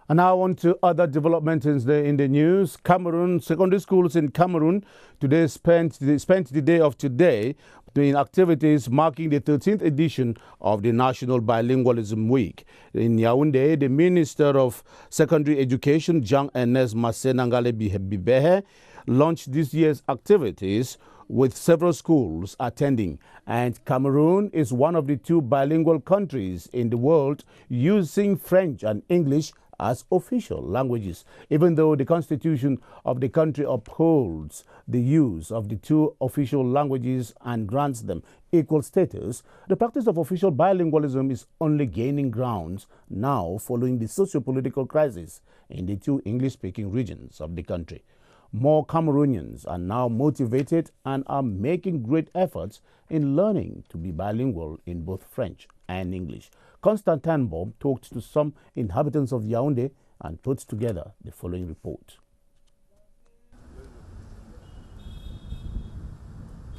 And now on to other developments in the news. Cameroon, secondary schools in Cameroon today spent the day of today doing activities marking the 13th edition of the National Bilingualism Week. In Yaoundé, the Minister of Secondary Education, Jean-Ernest Massenangale-Bibehe, launched this year's activities with several schools attending. And Cameroon is one of the 2 bilingual countries in the world using French and English as official languages. Even though the constitution of the country upholds the use of the 2 official languages and grants them equal status, the practice of official bilingualism is only gaining grounds now following the socio-political crisis in the 2 English-speaking regions of the country. More Cameroonians are now motivated and are making great efforts in learning to be bilingual in both French and English. Constantin Bob talked to some inhabitants of Yaoundé and put together the following report.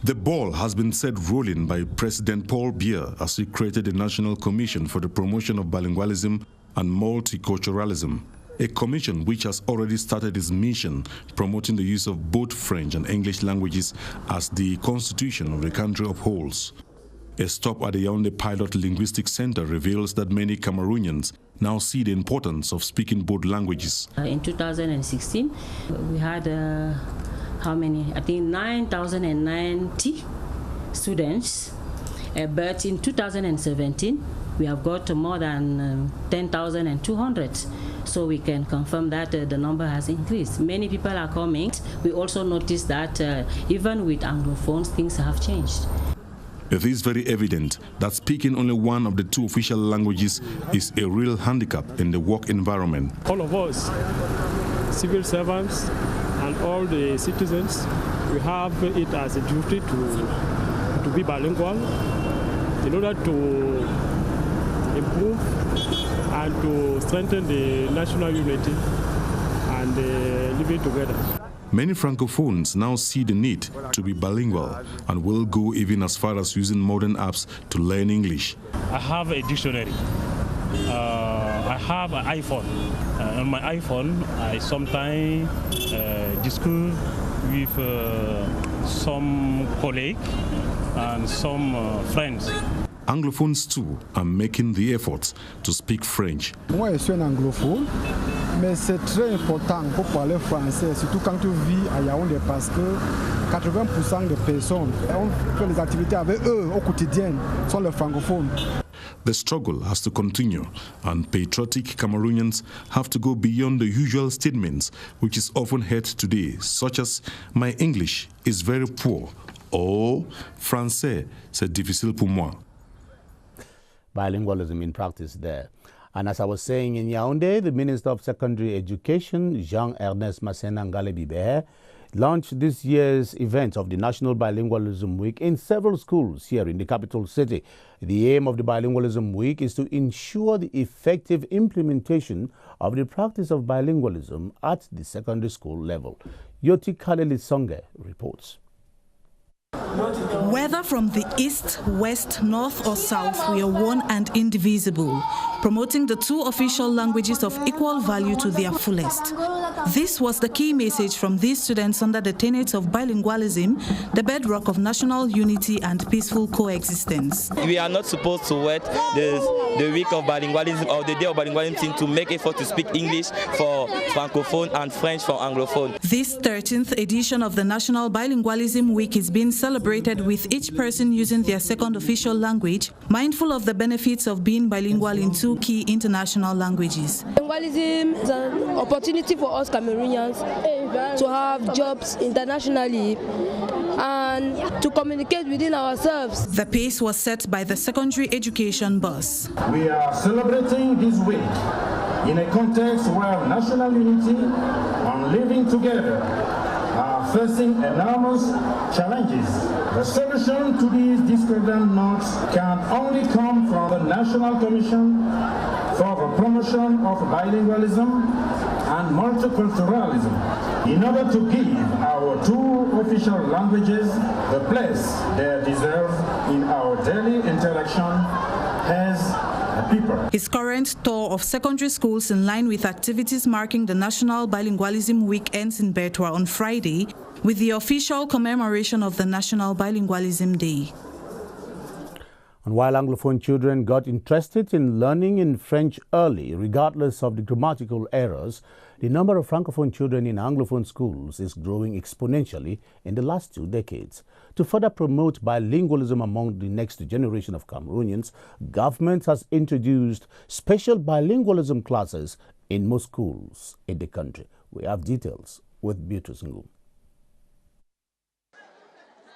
The ball has been set rolling by President Paul Biya as he created a National Commission for the Promotion of Bilingualism and Multiculturalism, a commission which has already started its mission promoting the use of both French and English languages as the constitution of the country upholds. A stop at the Yaoundé Pilot Linguistic Center reveals that many Cameroonians now see the importance of speaking both languages. In 2016, we had, how many? I think 9,090 students. But in 2017, we have got more than 10,200. So we can confirm that the number has increased. Many people are coming. We also noticed that even with Anglophones, things have changed. It is very evident that speaking only one of the 2 official languages is a real handicap in the work environment. All of us, civil servants and all the citizens, we have it as a duty to be bilingual in order to improve and to strengthen the national unity and living together. Many Francophones now see the need to be bilingual and will go even as far as using modern apps to learn English. I have a dictionary. I have an iPhone. On my iPhone, I sometimes discuss with some colleagues and some friends. Anglophones too are making the efforts to speak French. Moi, je suis un anglophone, mais c'est très important pour parler français, surtout quand tu vis à Yaoundé, parce que 80% des personnes qui font les activités avec eux au quotidien sont les francophones. The struggle has to continue, and patriotic Cameroonians have to go beyond the usual statements which is often heard today, such as "My English is very poor" or "Français, c'est difficile pour moi." Bilingualism in practice there. And as I was saying, in Yaoundé, the Minister of Secondary Education, Jean-Ernest Massenangale-Bibehe, launched this year's event of the National Bilingualism Week in several schools here in the capital city. The aim of the Bilingualism Week is to ensure the effective implementation of the practice of bilingualism at the secondary school level. Yoti Kaleli Songe reports. Whether from the east, west, north or south, we are one and indivisible, promoting the 2 official languages of equal value to their fullest. This was the key message from these students under the tenets of bilingualism, the bedrock of national unity and peaceful coexistence. We are not supposed to wait the week of bilingualism or the day of bilingualism to make effort to speak English for Francophone and French for Anglophone. This 13th edition of the National Bilingualism Week is being celebrated with each person using their second official language, mindful of the benefits of being bilingual in 2 key international languages. Bilingualism is an opportunity for us Cameroonians to have jobs internationally and to communicate within ourselves. The pace was set by the secondary education bus. We are celebrating this week in a context where national unity and living together are facing enormous challenges. The solution to these discordant knots can only come from the National Commission for the Promotion of Bilingualism and Multiculturalism in order to give our 2 official languages the place they deserve in our daily interaction as the people. His current tour of secondary schools in line with activities marking the National Bilingualism Week ends in Bertoua on Friday with the official commemoration of the National Bilingualism Day. And while Anglophone children got interested in learning in French early, regardless of the grammatical errors, the number of Francophone children in Anglophone schools is growing exponentially in the last 2 decades. To further promote bilingualism among the next generation of Cameroonians, government has introduced special bilingualism classes in most schools in the country. We have details with Beatrice Ngu.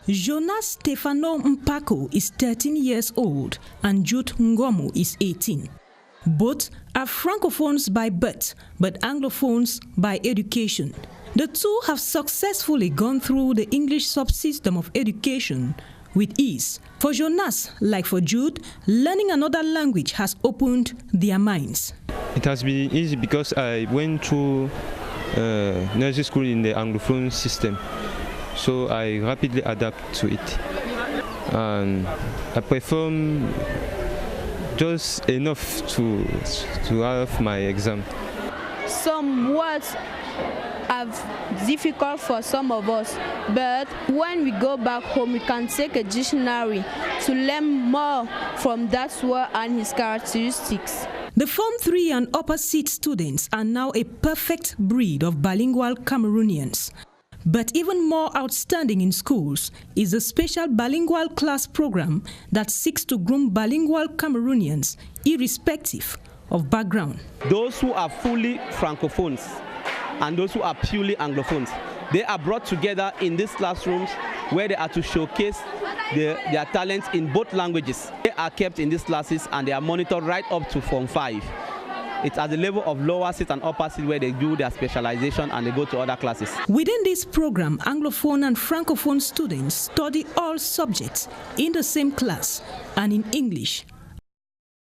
Jonas Stefano Mpako is 13 years old and Jude Ngomu is 18. Both are Francophones by birth, but Anglophones by education. The two have successfully gone through the English subsystem of education with ease. For Jonas, like for Jude, learning another language has opened their minds. It has been easy because I went through nursery school in the Anglophone system. So I rapidly adapt to it, and I perform just enough to have my exam. Some words are difficult for some of us, but when we go back home, we can take a dictionary to learn more from that word and his characteristics. The Form 3 and Upper Seed students are now a perfect breed of bilingual Cameroonians. But even more outstanding in schools is the special bilingual class program that seeks to groom bilingual Cameroonians irrespective of background. Those who are fully Francophones and those who are purely Anglophones, they are brought together in these classrooms where they are to showcase their talents in both languages. They are kept in these classes and they are monitored right up to Form 5. It's at the level of lower seat and upper seat where they do their specialization and they go to other classes. Within this program, Anglophone and Francophone students study all subjects in the same class and in English